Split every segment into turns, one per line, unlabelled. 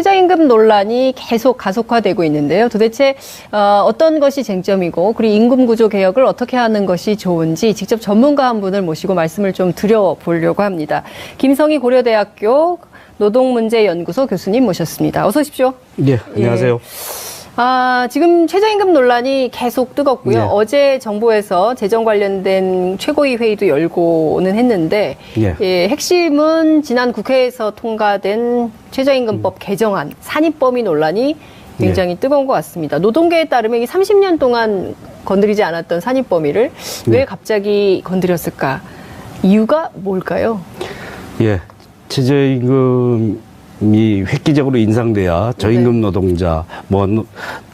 최저임금 논란이 계속 가속화되고 있는데요. 도대체 어떤 것이 쟁점이고 그리고 임금 구조 개혁을 어떻게 하는 것이 좋은지 직접 전문가 한 분을 모시고 말씀을 좀 드려보려고 합니다. 김성희 고려대학교 노동문제연구소 교수님 모셨습니다. 어서 오십시오.
네, 안녕하세요.
지금 최저임금 논란이 계속 뜨겁고요.
네.
어제 정부에서 재정 관련된 최고위 회의도 열고는 했는데 핵심은 지난 국회에서 통과된 최저임금법 개정안, 산입범위 논란이 굉장히 뜨거운 것 같습니다. 노동계에 따르면 이 30년 동안 건드리지 않았던 산입범위를 왜 갑자기 건드렸을까? 이유가 뭘까요?
최저임금이 획기적으로 인상돼야 저임금 노동자,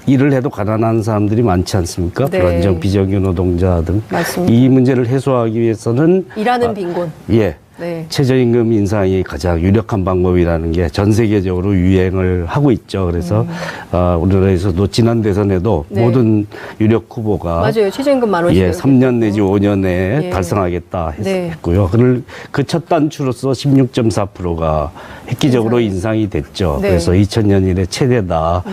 일을 해도 가난한 사람들이 많지 않습니까? 불안정, 비정규 노동자 등.
맞습니다.
이 문제를 해소하기 위해서는
일하는 빈곤.
최저임금 인상이 가장 유력한 방법이라는 게 전 세계적으로 유행을 하고 있죠. 그래서 우리나라에서도 지난 대선에도 모든 유력 후보가
맞아요. 최저임금 10,000원씩
3년 내지 5년에 달성하겠다 했고요. 그 첫 단추로서 16.4%가 획기적으로 인상이 됐죠. 그래서 2000년 이래 최대다.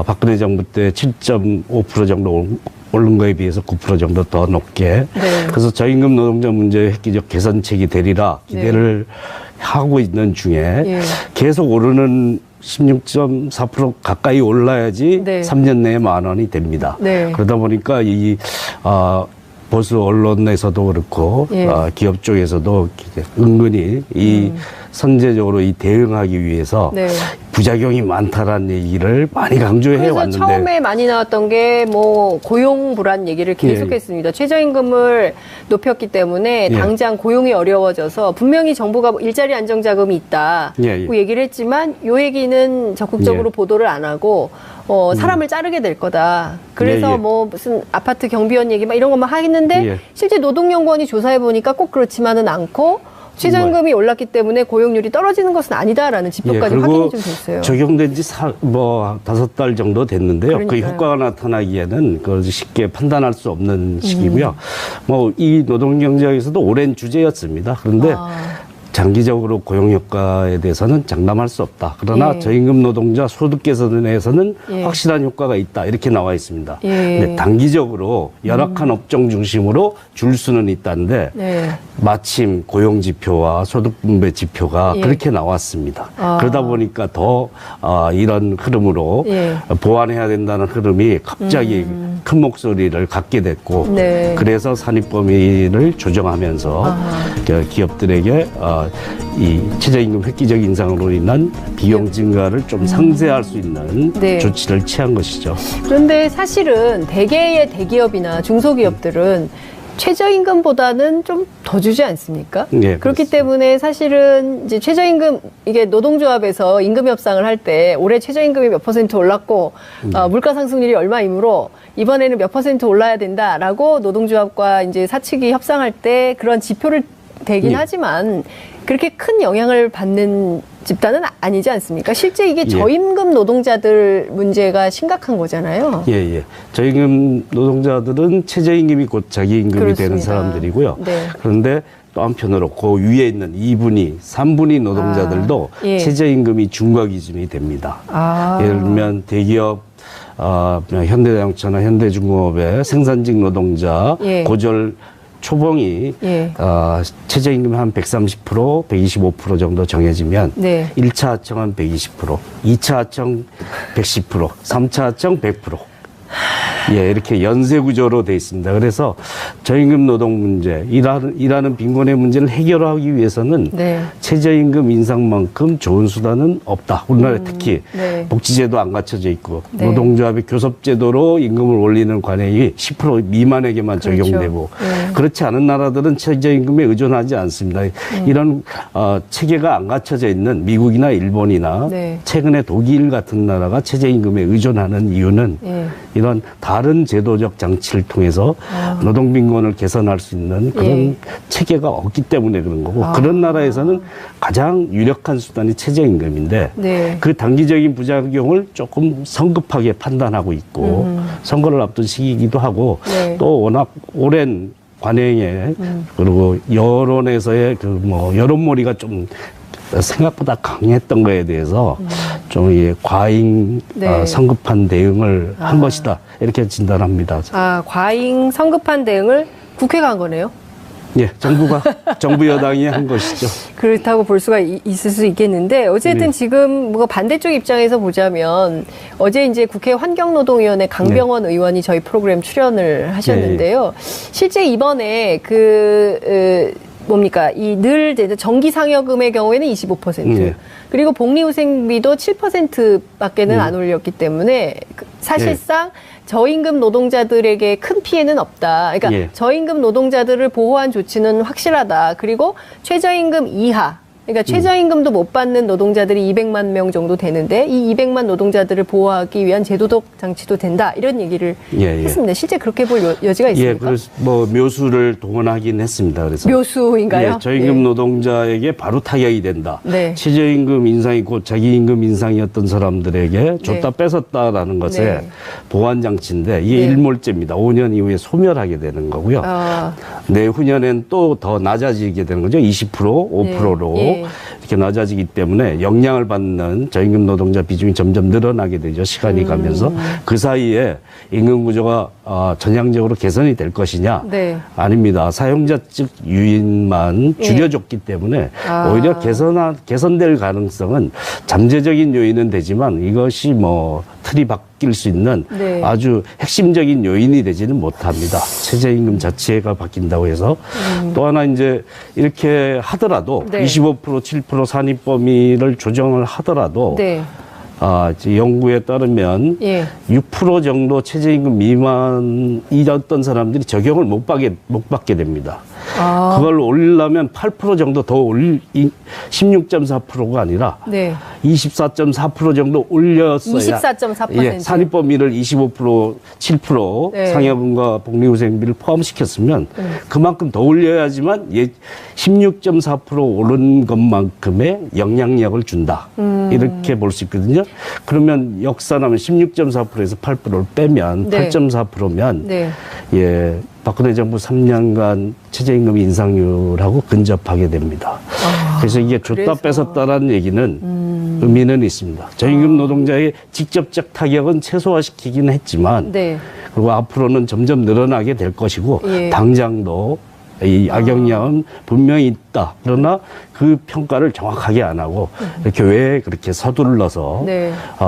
박근혜 정부 때 7.5% 정도 오른 거에 비해서 9% 정도 더 높게. 그래서 저임금 노동자 문제의 획기적 개선책이 되리라 기대를 하고 있는 중에 계속 오르는 16.4% 가까이 올라야지 3년 내에 10,000원이 됩니다. 그러다 보니까 보수 언론에서도 그렇고 기업 쪽에서도 은근히 이 선제적으로 대응하기 위해서 부작용이 많다라는 얘기를 많이 강조해 왔는데,
처음에 많이 나왔던 게 고용 불안 얘기를 계속했습니다. 최저임금을 높였기 때문에 당장 고용이 어려워져서 분명히 정부가 일자리 안정 자금이 있다고 얘기를 했지만 이 얘기는 적극적으로 보도를 안 하고 사람을 자르게 될 거다. 그래서 무슨 아파트 경비원 얘기 이런 것만 하겠는데 실제 노동연구원이 조사해 보니까 꼭 그렇지만은 않고 최저임금이 올랐기 때문에 고용률이 떨어지는 것은 아니다라는 지표까지 확인이 좀 됐어요.
적용된 지 5달 정도 됐는데요. 그 효과가 나타나기에는 쉽게 판단할 수 없는 시기고요. 이 노동경제학에서도 오랜 주제였습니다. 그런데 장기적으로 고용 효과에 대해서는 장담할 수 없다. 그러나 저임금 노동자 소득 개선에서는 확실한 효과가 있다. 이렇게 나와 있습니다. 근데 단기적으로 열악한 업종 중심으로 줄 수는 있다는데 마침 고용 지표와 소득 분배 지표가 그렇게 나왔습니다. 그러다 보니까 더 이런 흐름으로 보완해야 된다는 흐름이 갑자기 큰 목소리를 갖게 됐고 그래서 산입범위를 조정하면서 기업들에게 이 최저임금 획기적 인상으로 인한 비용 증가를 좀 상쇄할 수 있는 조치를 취한 것이죠.
그런데 사실은 대개의 대기업이나 중소기업들은 최저임금보다는 좀 더 주지 않습니까? 그렇기
그렇습니다.
때문에 사실은 이제 최저임금, 이게 노동조합에서 임금 협상을 할 때 올해 최저임금이 몇 % 올랐고 물가 상승률이 얼마이므로 이번에는 몇 % 올라야 된다라고 노동조합과 이제 사측이 협상할 때 그런 지표를 대긴 하지만 그렇게 큰 영향을 받는 집단은 아니지 않습니까? 실제 이게 저임금 노동자들 문제가 심각한 거잖아요.
저임금 노동자들은 최저임금이 곧 자기 임금이 되는 사람들이고요. 그런데 또 한편으로 그 위에 있는 2분위, 3분위 노동자들도 최저임금이 중과 기준이 됩니다. 예를 들면 대기업 현대자동차나 현대중공업의 생산직 노동자 고졸 초봉이 최저임금이 한 130%, 125% 정도 정해지면 1차 하청은 120%, 2차 하청 110%, 3차 하청 100%. 이렇게 연쇄 구조로 돼 있습니다. 그래서 저임금 노동 문제, 일하는 빈곤의 문제를 해결하기 위해서는 최저임금 인상만큼 좋은 수단은 없다. 우리나라에 특히 복지제도 안 갖춰져 있고 노동조합의 교섭제도로 임금을 올리는 관행이 10% 미만에게만 적용되고 그렇지 않은 나라들은 최저임금에 의존하지 않습니다. 이런 체계가 안 갖춰져 있는 미국이나 일본이나 최근에 독일 같은 나라가 최저임금에 의존하는 이유는 이런 다른 제도적 장치를 통해서 노동빈곤을 개선할 수 있는 그런 체계가 없기 때문에 그런 거고 그런 나라에서는 가장 유력한 수단이 최저임금인데 그 단기적인 부작용을 조금 성급하게 판단하고 있고 선거를 앞둔 시기이기도 하고 또 워낙 오랜 관행에 그리고 여론에서의 여론몰이가 좀 생각보다 강했던 거에 대해서 좀 과잉
네.
성급한 대응을 한 것이다 이렇게 진단합니다.
과잉 성급한 대응을 국회가 한 거네요.
예, 정부 여당이 한 것이죠.
그렇다고 볼 수가 있을 수 있겠는데 어쨌든 지금 뭐 반대쪽 입장에서 보자면 어제 이제 국회 환경노동위원회 강병원 의원이 저희 프로그램 출연을 하셨는데요. 실제 이번에 뭡니까? 전기 상여금의 경우에는 25%. 그리고 복리후생비도 7%밖에는 안 올렸기 때문에 사실상 저임금 노동자들에게 큰 피해는 없다. 그러니까 저임금 노동자들을 보호한 조치는 확실하다. 그리고 최저임금 이하. 그러니까 최저임금도 못 받는 노동자들이 200만 명 정도 되는데 이 200만 노동자들을 보호하기 위한 제도적 장치도 된다. 이런 얘기를 했습니다. 실제 그렇게 볼 여지가 있습니까?
예, 그래서 뭐 묘수를 동원하긴 했습니다. 그래서
묘수인가요?
예, 저임금 노동자에게 바로 타격이 된다. 최저임금 인상이 곧 자기임금 인상이었던 사람들에게 줬다 뺏었다라는 것에 보완 장치인데 이게 일몰제입니다. 5년 이후에 소멸하게 되는 거고요. 내후년엔 또 더 낮아지게 되는 거죠. 20%, 5%로. 이렇게 낮아지기 때문에 영향을 받는 저임금 노동자 비중이 점점 늘어나게 되죠. 시간이 가면서. 그 사이에 임금 구조가 전향적으로 개선이 될 것이냐? 아닙니다. 사용자 측 유인만 줄여줬기 때문에 오히려 개선될 가능성은 잠재적인 요인은 되지만 이것이 뭐 틀이 바뀔 수 있는 아주 핵심적인 요인이 되지는 못합니다. 최저임금 자체가 바뀐다고 해서. 또 하나 이제 이렇게 하더라도 25% 7% 산입 범위를 조정을 하더라도 연구에 따르면 6% 정도 최저임금 미만이었던 사람들이 적용을 못 받게 됩니다. 그걸 올리려면 8% 정도 더 16.4%가 아니라 24.4% 정도 올렸어야
24.4%.
산입 범위를 25% 7% 상여금과 복리후생비를 포함시켰으면 그만큼 더 올려야지만 16.4% 오른 것만큼의 영향력을 준다. 이렇게 볼 수 있거든요. 그러면 역산하면 16.4%에서 8%를 빼면 8.4%면 박근혜 정부 3년간 최저임금 인상률하고 근접하게 됩니다. 그래서 이게 줬다 뺏었다라는 얘기는 의미는 있습니다. 저임금 노동자의 직접적 타격은 최소화시키긴 했지만 그리고 앞으로는 점점 늘어나게 될 것이고 당장도 이 악영향은 분명히 있다. 그러나 그 평가를 정확하게 안 하고 이렇게 왜 그렇게 서둘러서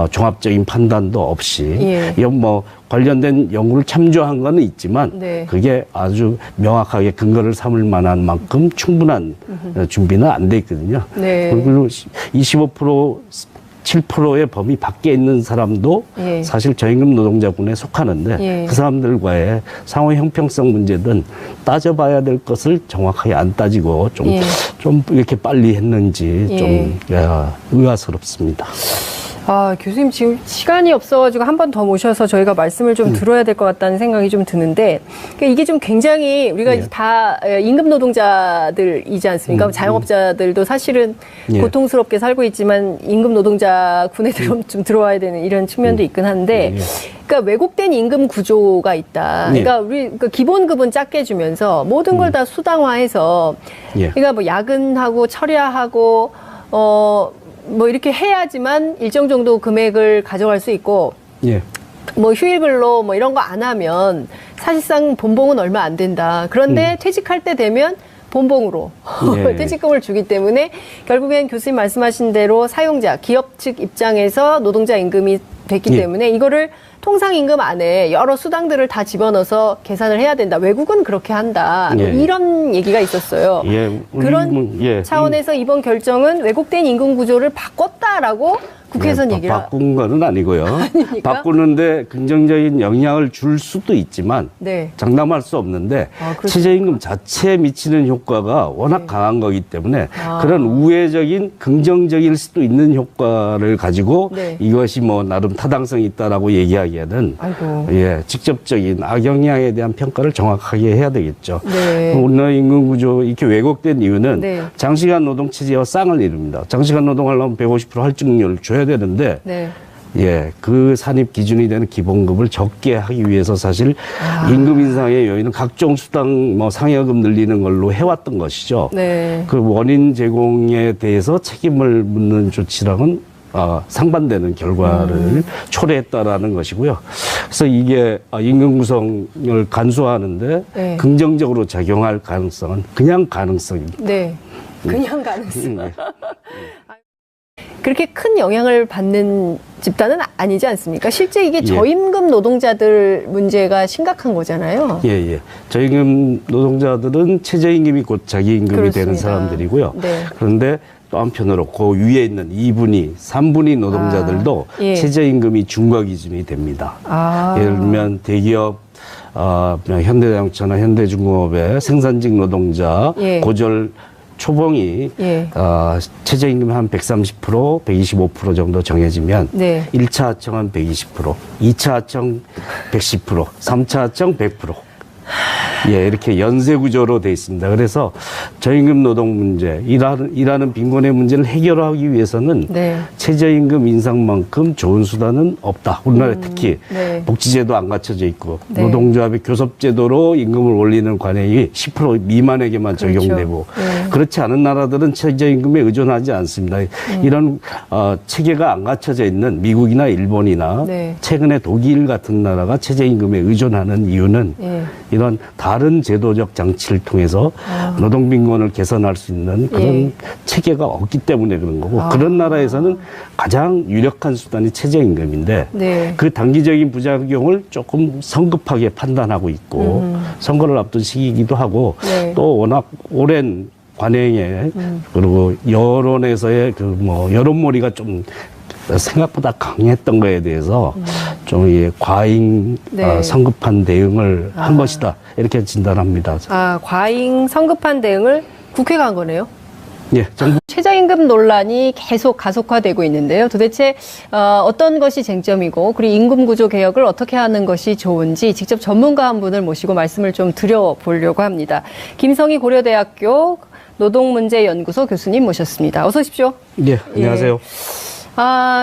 종합적인 판단도 없이 이건 뭐 관련된 연구를 참조한 거는 있지만 그게 아주 명확하게 근거를 삼을 만한 만큼 충분한 준비는 안 돼 있거든요. 그리고 25% 7%의 범위 밖에 있는 사람도 사실 저임금 노동자군에 속하는데 그 사람들과의 상호 형평성 문제든 따져봐야 될 것을 정확하게 안 따지고 좀 이렇게 빨리 했는지 좀 의아스럽습니다.
교수님 지금 시간이 없어가지고 한 번 더 모셔서 저희가 말씀을 좀 들어야 될 것 같다는 생각이 좀 드는데 이게 좀 굉장히 우리가 다 임금 노동자들이지 않습니까? 자영업자들도 사실은 고통스럽게 살고 있지만 임금 노동자 군에 좀 들어와야 되는 이런 측면도 있긴 한데 그러니까 왜곡된 임금 구조가 있다. 그러니까 우리 기본급은 작게 주면서 모든 걸 다 수당화해서 그러니까 뭐 야근하고 철야하고 뭐 이렇게 해야지만 일정 정도 금액을 가져갈 수 있고 뭐 휴일근로 뭐 이런 거 안 하면 사실상 본봉은 얼마 안 된다. 그런데 퇴직할 때 되면 본봉으로 퇴직금을 주기 때문에 결국엔 교수님 말씀하신 대로 사용자, 기업 측 입장에서 노동자 임금이 됐기 때문에 이거를 통상임금 안에 여러 수당들을 다 집어넣어서 계산을 해야 된다. 외국은 그렇게 한다. 이런 얘기가 있었어요. 그런 차원에서 이번 결정은 왜곡된 임금 구조를 바꿨다라고 국회에서는 얘기를
바꾼 거는 아니고요. 바꾸는데 긍정적인 영향을 줄 수도 있지만 장담할 수 없는데 최저임금 자체에 미치는 효과가 워낙 강한 거기 때문에 그런 우회적인 긍정적일 수도 있는 효과를 가지고 이것이 뭐 나름 타당성이 있다라고 얘기하기에는 직접적인 악영향에 대한 평가를 정확하게 해야 되겠죠. 우리나라 임금 구조 이렇게 왜곡된 이유는 장시간 노동 체제와 쌍을 이룹니다. 장시간 노동하려면 150% 할증률을 줘야 되는데 예, 그 산입 기준이 되는 기본급을 적게 하기 위해서 사실 임금 인상의 요인은 각종 수당 뭐 상여금 늘리는 걸로 해왔던 것이죠.
네.
그 원인 제공에 대해서 책임을 묻는 조치랑은 상반되는 결과를 초래했다라는 것이고요. 그래서 이게 임금 구성을 간소화하는데
네.
긍정적으로 작용할 가능성은 그냥 가능성입니다.
네, 그냥 가능성. 그렇게 큰 영향을 받는 집단은 아니지 않습니까? 실제 이게 저임금 노동자들 문제가 심각한 거잖아요.
예, 예. 저임금 노동자들은 최저임금이 곧 자기임금이
그렇습니다.
되는 사람들이고요.
네.
그런데 또 한편으로 그 위에 있는 2분위, 3분위 노동자들도
예.
최저임금이 중과 기준이 됩니다.
아.
예를 들면 대기업, 현대자동차나 현대중공업의 생산직 노동자,
예.
고졸 초봉이
예.
최저임금 한 130%, 125% 정도 정해지면
네.
1차 하청은 120%, 2차 하청 110%, 3차 하청 100%. 예, 이렇게 연쇄 구조로 돼 있습니다. 그래서 저임금 노동 문제, 일하는 빈곤의 문제를 해결하기 위해서는
네.
최저임금 인상만큼 좋은 수단은 없다. 우리나라에 특히
네.
복지제도 안 갖춰져 있고
네.
노동조합의 교섭제도로 임금을 올리는 관행이 10% 미만에게만
그렇죠.
적용되고
네.
그렇지 않은 나라들은 최저임금에 의존하지 않습니다. 이런 체계가 안 갖춰져 있는 미국이나 일본이나
네.
최근에 독일 같은 나라가 최저임금에 의존하는 이유는
예.
이런 다른 제도적 장치를 통해서 노동 빈곤을 개선할 수 있는 그런
예.
체계가 없기 때문에 그런 거고 그런 나라에서는 가장 유력한 수단이 최저임금인데
네.
그 단기적인 부작용을 조금 성급하게 판단하고 있고 선거를 앞둔 시기이기도 하고
네.
또 워낙 오랜 관행에 그리고 여론에서의 그 뭐 여론몰이가 좀 생각보다 강했던 거에 대해서 좀 과잉
네.
성급한 대응을 한 것이다 이렇게 진단합니다.
과잉 성급한 대응을 국회가 한 거네요.
예, 정부
최저임금 논란이 계속 가속화되고 있는데요. 도대체 어떤 것이 쟁점이고 그리고 임금 구조 개혁을 어떻게 하는 것이 좋은지 직접 전문가 한 분을 모시고 말씀을 좀 드려보려고 합니다. 김성희 고려대학교 노동문제연구소 교수님 모셨습니다. 어서 오십시오.
예, 안녕하세요.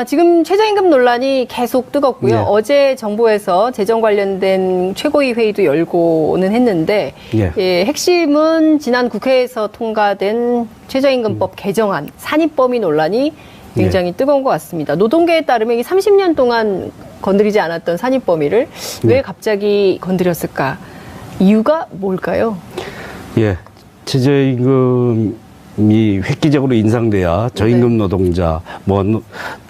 지금 최저임금 논란이 계속 뜨겁고요.
네.
어제 정부에서 재정 관련된 최고위 회의도 열고는 했는데 핵심은 지난 국회에서 통과된 최저임금법 개정안, 산입범위 논란이 굉장히 뜨거운 것 같습니다. 노동계에 따르면 이 30년 동안 건드리지 않았던 산입범위를 왜 갑자기 건드렸을까? 이유가 뭘까요?
예, 최저임금이 획기적으로 인상돼야 저임금 노동자, 뭐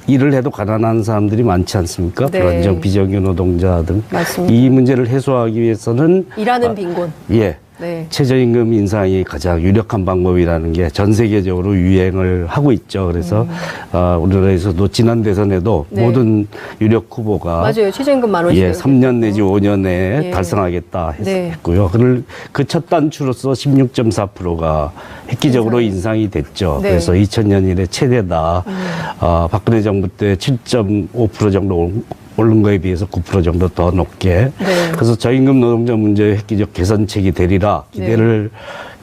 일을 해도 가난한 사람들이 많지 않습니까?
네.
불안정, 비정규 노동자 등.
맞습니다.
이 문제를 해소하기 위해서는
일하는 빈곤.
예.
네.
최저임금 인상이 가장 유력한 방법이라는 게 전 세계적으로 유행을 하고 있죠. 그래서 우리나라에서도 지난 대선에도
네.
모든 유력 후보가
맞아요. 최저임금 10,000원씩.
예, 3년 내지 5년에 달성하겠다
네.
했고요. 그 첫 단추로서 16.4%가 획기적으로 인상이 됐죠.
네.
그래서 2000년 이래 최대다. 박근혜 정부 때 7.5% 정도 오른 거에 비해서 9% 정도 더 높게.
네.
그래서 저임금 노동자 문제 획기적 개선책이 되리라 기대를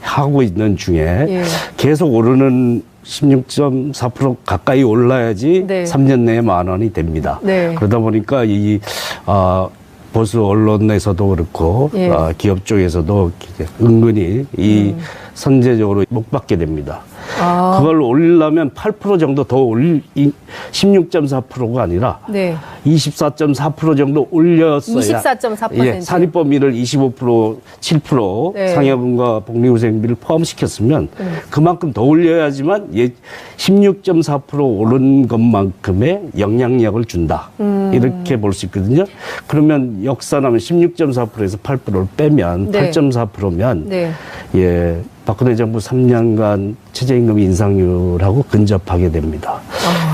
하고 있는 중에 계속 오르는 16.4% 가까이 올라야지 3년 내에 10,000원이 됩니다.
네.
그러다 보니까 보수 언론에서도 그렇고 기업 쪽에서도 은근히 이 선제적으로 못 받게 됩니다. 그걸 올리려면 8% 정도 더 16.4%가 아니라 24.4% 정도 올렸어야
24.4%.
산입범위를 25%, 7% 상여금과 복리후생비를 포함시켰으면 그만큼 더 올려야지만 16.4% 오른 것만큼의 영향력을 준다. 이렇게 볼 수 있거든요. 그러면 역산하면 16.4%에서 8%를 빼면 8.4%면 박근혜 정부 3년간 최저임금 인상률하고 근접하게 됩니다.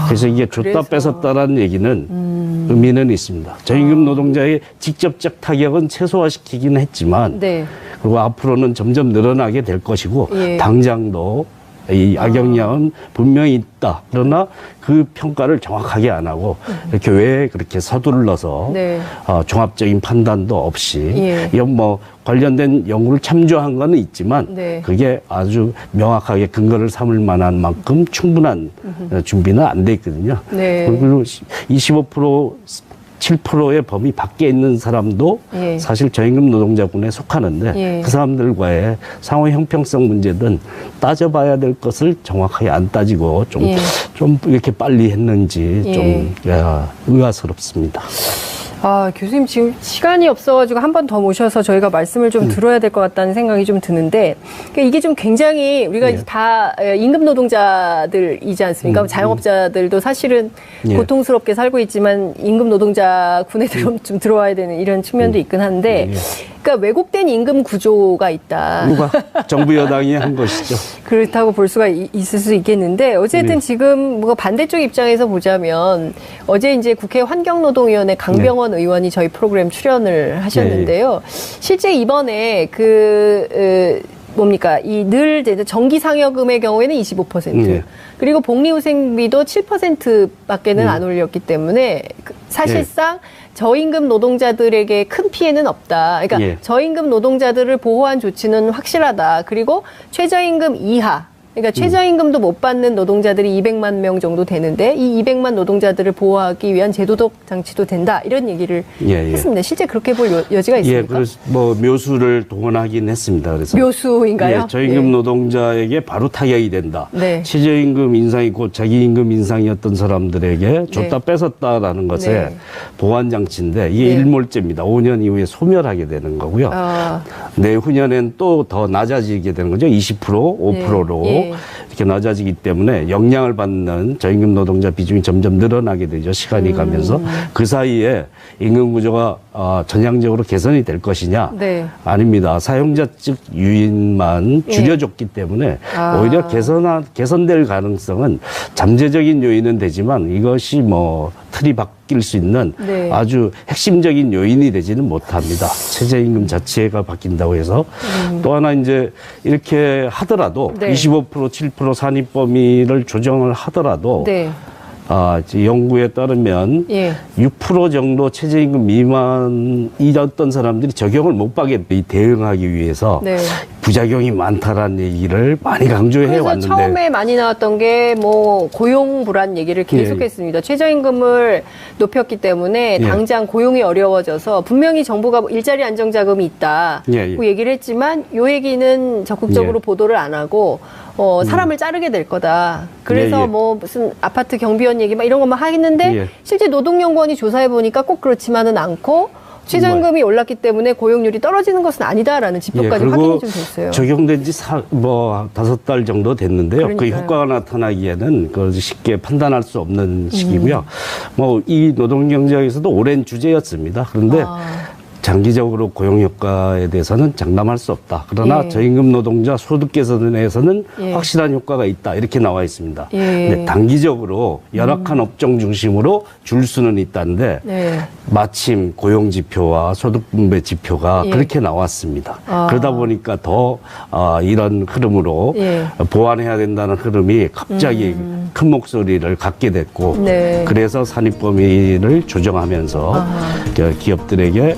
그래서 이게 줬다 뺏었다라는 얘기는 의미는 있습니다. 저임금 노동자의 직접적 타격은 최소화시키긴 했지만 그리고 앞으로는 점점 늘어나게 될 것이고 당장도 이 악영향은 분명히 있다. 그러나 그 평가를 정확하게 안 하고 이렇게 왜 그렇게 서둘러서
네.
종합적인 판단도 없이
예.
이건 뭐 관련된 연구를 참조한 거는 있지만
네.
그게 아주 명확하게 근거를 삼을 만한 만큼 충분한 준비는 안 돼 있거든요.
네.
그리고 25% 7%의 범위 밖에 있는 사람도
예.
사실 저임금 노동자군에 속하는데
예.
그 사람들과의 상호 형평성 문제든 따져봐야 될 것을 정확하게 안 따지고 좀 이렇게 빨리 했는지 좀 의아스럽습니다.
아, 교수님 지금 시간이 없어가지고 한 번 더 모셔서 저희가 말씀을 좀 들어야 될 것 같다는 생각이 좀 드는데, 그러니까 이게 좀 굉장히 우리가 이제 다 임금 노동자들이지 않습니까? 자영업자들도 사실은 고통스럽게 살고 있지만 임금 노동자 군에 좀 들어와야 되는 이런 측면도 있긴 한데, 그러니까 왜곡된 임금 구조가 있다.
누가 정부 여당이 한 것이죠.
그렇다고 볼 수가 있을 수 있겠는데 어쨌든 지금 뭐 반대쪽 입장에서 보자면 어제 이제 국회 환경노동위원회 강병원 의원이 저희 프로그램 출연을 하셨는데요. 실제 이번에 뭡니까? 이 늘 정기 상여금의 경우에는 25%. 그리고 복리후생비도 7%밖에는 안 올렸기 때문에 사실상 저임금 노동자들에게 큰 피해는 없다. 그러니까 저임금 노동자들을 보호한 조치는 확실하다. 그리고 최저임금 이하. 그러니까 최저임금도 못 받는 노동자들이 200만 명 정도 되는데 이 200만 노동자들을 보호하기 위한 제도적 장치도 된다. 이런 얘기를 했습니다. 실제 그렇게 볼 여지가 있습니까?
그래서 뭐 묘수를 동원하긴 했습니다. 그래서
묘수인가요?
저임금 노동자에게 바로 타격이 된다. 최저임금 인상이 곧 자기임금 인상이었던 사람들에게 줬다 뺏었다라는 것에 보완 장치인데 이게 일몰제입니다. 5년 이후에 소멸하게 되는 거고요. 내후년엔 또 더 낮아지게 되는 거죠. 20%, 5%로. 이렇게 낮아지기 때문에 영향을 받는 저임금 노동자 비중이 점점 늘어나게 되죠. 시간이 가면서. 그 사이에 임금 구조가 전향적으로 개선이 될 것이냐? 아닙니다. 사용자 측 유인만 줄여줬기 때문에 오히려 개선될 가능성은 잠재적인 요인은 되지만 이것이 뭐 틀이 바뀔 수 있는 아주 핵심적인 요인이 되지는 못합니다. 최저임금 자체가 바뀐다고 해서. 또 하나 이제 이렇게 하더라도 25% 7% 산입 범위를 조정을 하더라도 연구에 따르면 6% 정도 최저임금 미만이었던 사람들이 적용을 못 받게 대응하기 위해서 부작용이 많다라는 얘기를 많이 강조해 왔는데
처음에 많이 나왔던 게 뭐 고용 불안 얘기를 계속했습니다. 최저임금을 높였기 때문에 당장 고용이 어려워져서 분명히 정부가 일자리 안정자금이 있다 그 얘기를 했지만 이 얘기는 적극적으로 보도를 안 하고 사람을 자르게 될 거다. 그래서 뭐 무슨 아파트 경비원 얘기 막 이런 것만 하겠는데 실제 노동연구원이 조사해 보니까 꼭 그렇지만은 않고 최저임금이 올랐기 때문에 고용률이 떨어지는 것은 아니다라는 지표까지 확인이 좀 됐어요.
적용된 지 5달 정도 됐는데요. 그 효과가 나타나기에는 쉽게 판단할 수 없는 시기고요. 뭐 이 노동경제학에서도 오랜 주제였습니다. 그런데 장기적으로 고용 효과에 대해서는 장담할 수 없다. 그러나 저임금 노동자 소득 개선에서는 확실한 효과가 있다. 이렇게 나와 있습니다. 근데 단기적으로 열악한 업종 중심으로 줄 수는 있다는데 마침 고용 지표와 소득 분배 지표가 그렇게 나왔습니다. 그러다 보니까 더 이런 흐름으로 보완해야 된다는 흐름이 갑자기 큰 목소리를 갖게 됐고 그래서 산입 범위를 조정하면서 기업들에게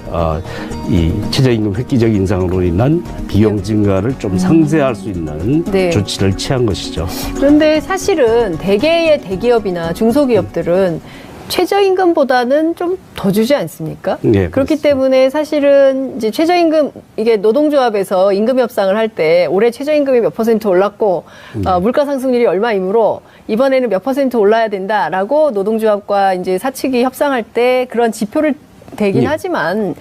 이 최저임금 획기적 인상으로 인한 비용 증가를 좀 상쇄할 수 있는 조치를 취한 것이죠.
그런데 사실은 대개의 대기업이나 중소기업들은 최저임금보다는 좀 더 주지 않습니까? 그렇기
그렇습니다.
때문에 사실은 이제 최저임금 이게 노동조합에서 임금 협상을 할 때 올해 최저임금이 몇 % 올랐고 물가 상승률이 얼마이므로 이번에는 몇 % 올라야 된다라고 노동조합과 이제 사측이 협상할 때 그런 지표를 대긴 하지만